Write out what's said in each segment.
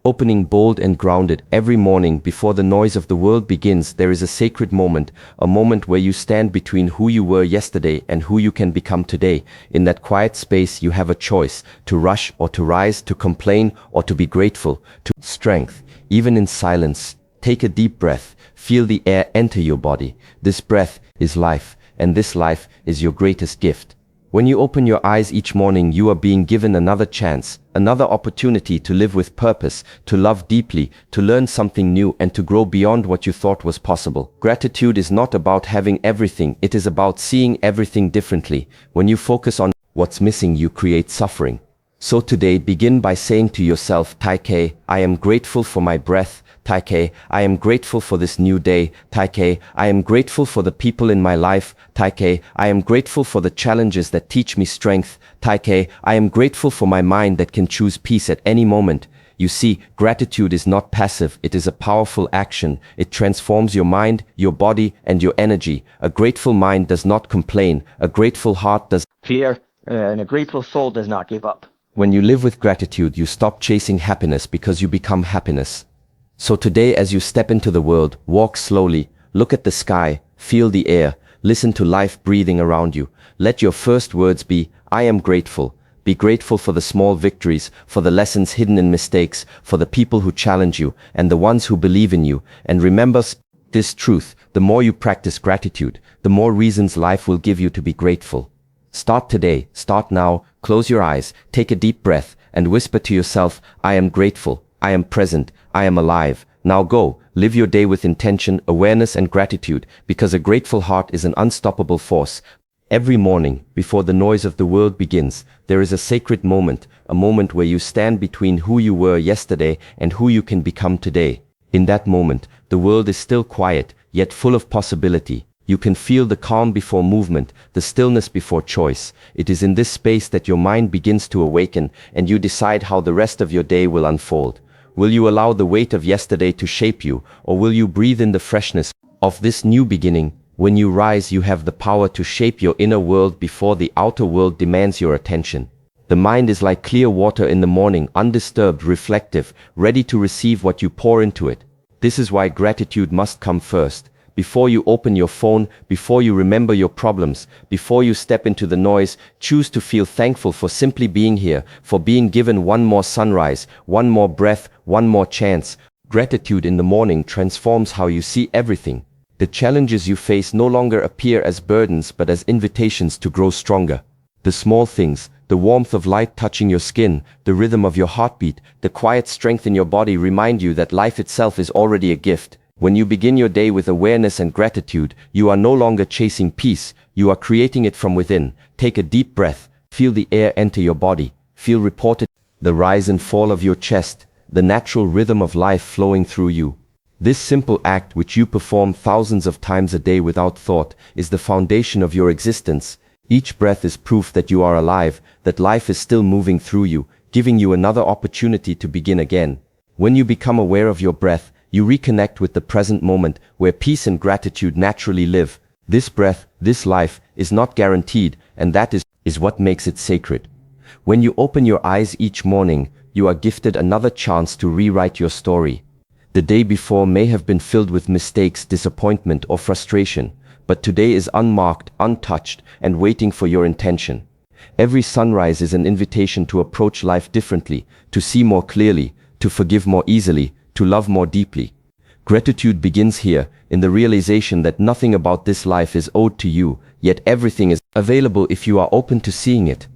Opening bold and grounded every morning before the noise of the world begins, there is a sacred moment, a moment where you stand between who you were yesterday and who you can become today. In that quiet space, you have a choice: to rush or to rise, to complain or to be grateful, to strength. Even in silence, take a deep breath, feel the air enter your body. This breath is life, and this life is your greatest gift. When you open your eyes each morning, you are being given another chance, another opportunity to live with purpose, to love deeply, to learn something new, and to grow beyond what you thought was possible. Gratitude is not about having everything, it is about seeing everything differently. When you focus on what's missing, you create suffering. So today, begin by saying to yourself, Taike, I am grateful for my breath. Taike, I am grateful for this new day. Taike, I am grateful for the people in my life. Taike, I am grateful for the challenges that teach me strength. Taike, I am grateful for my mind that can choose peace at any moment. You see, gratitude is not passive, it is a powerful action. It transforms your mind, your body, and your energy. A grateful mind does not complain. A grateful heart does fear, and a grateful soul does not give up. When you live with gratitude, you stop chasing happiness because you become happiness. So today, as you step into the world, walk slowly, look at the sky, feel the air, listen to life breathing around you. Let your first words be, I am grateful. Be grateful for the small victories, for the lessons hidden in mistakes, for the people who challenge you, and the ones who believe in you. And remember this truth: the more you practice gratitude, the more reasons life will give you to be grateful. Start today, start now, close your eyes, take a deep breath, and whisper to yourself, I am grateful, I am present, I am alive. Now go, live your day with intention, awareness, and gratitude, because a grateful heart is an unstoppable force. Every morning, before the noise of the world begins, there is a sacred moment, a moment where you stand between who you were yesterday and who you can become today. In that moment, the world is still quiet, yet full of possibility. You can feel the calm before movement, the stillness before choice. It is in this space that your mind begins to awaken, and you decide how the rest of your day will unfold. Will you allow the weight of yesterday to shape you, or will you breathe in the freshness of this new beginning? When you rise, you have the power to shape your inner world before the outer world demands your attention. The mind is like clear water in the morning, undisturbed, reflective, ready to receive what you pour into it. This is why gratitude must come first. Before you open your phone, before you remember your problems, before you step into the noise, choose to feel thankful for simply being here, for being given one more sunrise, one more breath, one more chance. Gratitude in the morning transforms how you see everything. The challenges you face no longer appear as burdens but as invitations to grow stronger. The small things, the warmth of light touching your skin, the rhythm of your heartbeat, the quiet strength in your body remind you that life itself is already a gift. When you begin your day with awareness and gratitude, you are no longer chasing peace, you are creating it from within. Take a deep breath, feel the air enter your body, feel reported the rise and fall of your chest, the natural rhythm of life flowing through you. This simple act, which you perform thousands of times a day without thought, is the foundation of your existence. Each breath is proof that you are alive, that life is still moving through you, giving you another opportunity to begin again. When you become aware of your breath, you reconnect with the present moment, where peace and gratitude naturally live. This breath, this life, is not guaranteed, and that is what makes it sacred. When you open your eyes each morning, you are gifted another chance to rewrite your story. The day before may have been filled with mistakes, disappointment, or frustration, but today is unmarked, untouched, and waiting for your intention. Every sunrise is an invitation to approach life differently, to see more clearly, to forgive more easily, to love more deeply. Gratitude begins here, in the realization that nothing about this life is owed to you, yet everything is available if you are open to seeing it.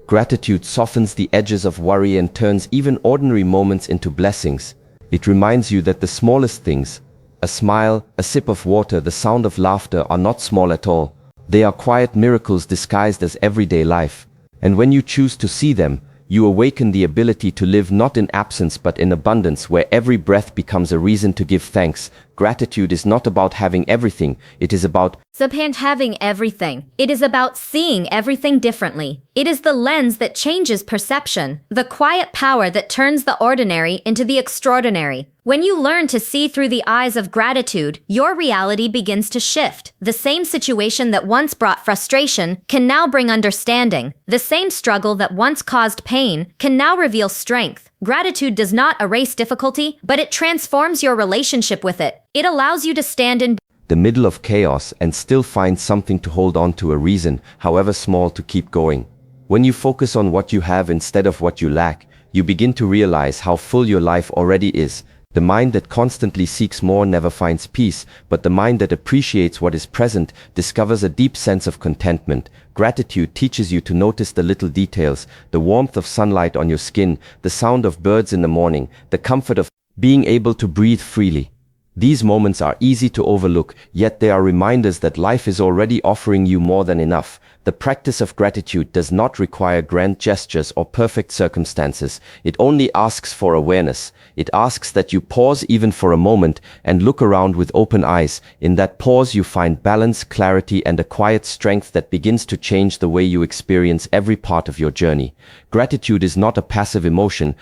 Gratitude softens the edges of worry and turns even ordinary moments into blessings. It reminds you that the smallest things, a smile, a sip of water, the sound of laughter, are not small at all. They are quiet miracles disguised as everyday life. And when you choose to see them, you awaken the ability to live not in absence but in abundance, where every breath becomes a reason to give thanks. Gratitude is not about having everything, it is about having everything. It is about seeing everything differently. It is the lens that changes perception, the quiet power that turns the ordinary into the extraordinary. When you learn to see through the eyes of gratitude, your reality begins to shift. The same situation that once brought frustration can now bring understanding. The same struggle that once caused pain can now reveal strength. Gratitude does not erase difficulty, but it transforms your relationship with it. It allows you to stand in the middle of chaos and still find something to hold on to, a reason, however small, to keep going. When you focus on what you have instead of what you lack, you begin to realize how full your life already is. The mind that constantly seeks more never finds peace, but the mind that appreciates what is present discovers a deep sense of contentment. Gratitude teaches you to notice the little details, the warmth of sunlight on your skin, the sound of birds in the morning, the comfort of being able to breathe freely. These moments are easy to overlook, yet they are reminders that life is already offering you more than enough. The practice of gratitude does not require grand gestures or perfect circumstances. It only asks for awareness. It asks that you pause even for a moment and look around with open eyes. In that pause you find balance, clarity, and a quiet strength that begins to change the way you experience every part of your journey. Gratitude is not a passive emotion.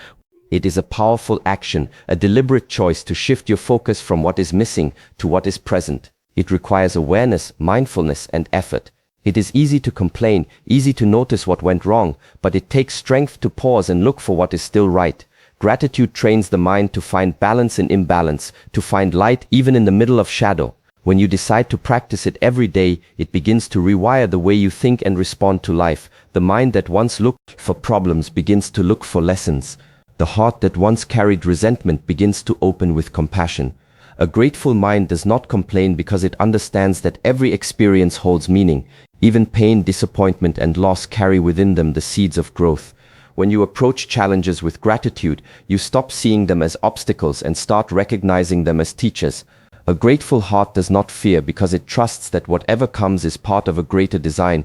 It is a powerful action, a deliberate choice to shift your focus from what is missing to what is present. It requires awareness, mindfulness, and effort. It is easy to complain, easy to notice what went wrong, but it takes strength to pause and look for what is still right. Gratitude trains the mind to find balance in imbalance, to find light even in the middle of shadow. When you decide to practice it every day, it begins to rewire the way you think and respond to life. The mind that once looked for problems begins to look for lessons. The heart that once carried resentment begins to open with compassion. A grateful mind does not complain because it understands that every experience holds meaning. Even pain, disappointment, and loss carry within them the seeds of growth. When you approach challenges with gratitude, you stop seeing them as obstacles and start recognizing them as teachers. A grateful heart does not fear because it trusts that whatever comes is part of a greater design.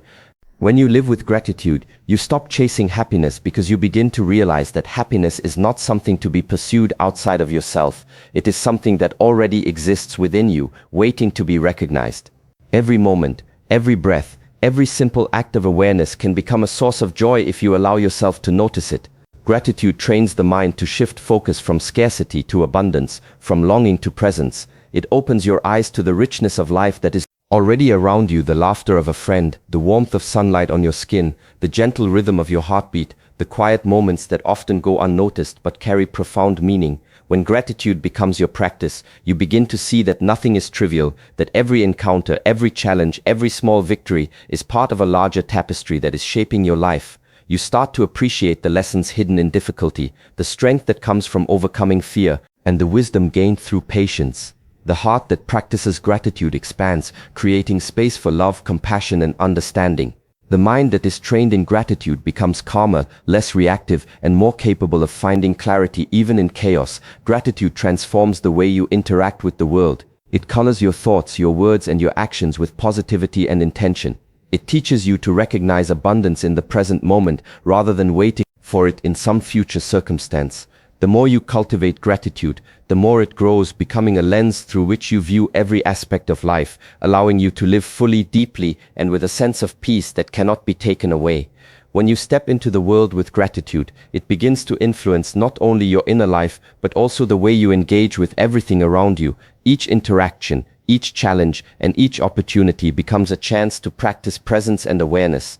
When you live with gratitude, you stop chasing happiness because you begin to realize that happiness is not something to be pursued outside of yourself. It is something that already exists within you, waiting to be recognized. Every moment, every breath, every simple act of awareness can become a source of joy if you allow yourself to notice it. Gratitude trains the mind to shift focus from scarcity to abundance, from longing to presence. It opens your eyes to the richness of life that is already around you, the laughter of a friend, the warmth of sunlight on your skin, the gentle rhythm of your heartbeat, the quiet moments that often go unnoticed but carry profound meaning. When gratitude becomes your practice, you begin to see that nothing is trivial, that every encounter, every challenge, every small victory is part of a larger tapestry that is shaping your life. You start to appreciate the lessons hidden in difficulty, the strength that comes from overcoming fear, and the wisdom gained through patience. The heart that practices gratitude expands, creating space for love, compassion, and understanding. The mind that is trained in gratitude becomes calmer, less reactive, and more capable of finding clarity even in chaos. Gratitude transforms the way you interact with the world. It colors your thoughts, your words, and your actions with positivity and intention. It teaches you to recognize abundance in the present moment rather than waiting for it in some future circumstance. The more you cultivate gratitude, the more it grows, becoming a lens through which you view every aspect of life, allowing you to live fully, deeply, and with a sense of peace that cannot be taken away. When you step into the world with gratitude, it begins to influence not only your inner life, but also the way you engage with everything around you. Each interaction, each challenge, and each opportunity becomes a chance to practice presence and awareness.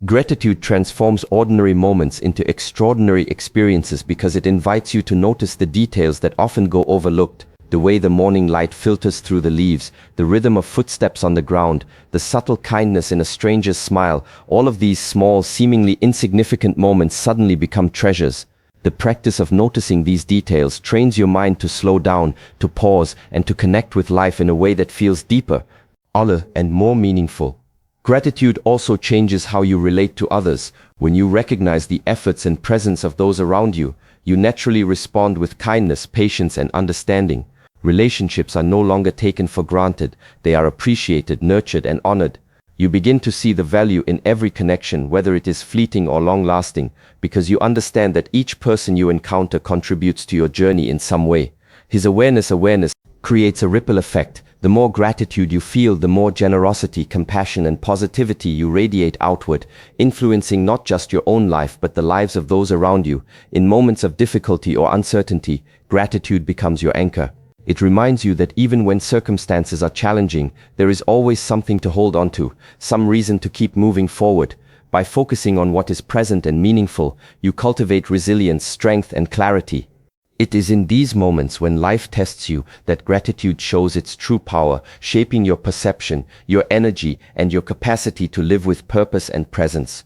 Gratitude transforms ordinary moments into extraordinary experiences because it invites you to notice the details that often go overlooked. The way the morning light filters through the leaves, the rhythm of footsteps on the ground, the subtle kindness in a stranger's smile, all of these small, seemingly insignificant moments suddenly become treasures. The practice of noticing these details trains your mind to slow down, to pause, and to connect with life in a way that feels deeper, fuller, and more meaningful. Gratitude also changes how you relate to others. When you recognize the efforts and presence of those around you, you naturally respond with kindness, patience, and understanding. Relationships are no longer taken for granted. They are appreciated, nurtured, and honored. You begin to see the value in every connection, whether it is fleeting or long-lasting, because you understand that each person you encounter contributes to your journey in some way. His awareness creates a ripple effect. The more gratitude you feel, the more generosity, compassion, and positivity you radiate outward, influencing not just your own life but the lives of those around you. In moments of difficulty or uncertainty, gratitude becomes your anchor. It reminds you that even when circumstances are challenging, there is always something to hold on to, some reason to keep moving forward. By focusing on what is present and meaningful, you cultivate resilience, strength, and clarity. It is in these moments when life tests you that gratitude shows its true power, shaping your perception, your energy, and your capacity to live with purpose and presence.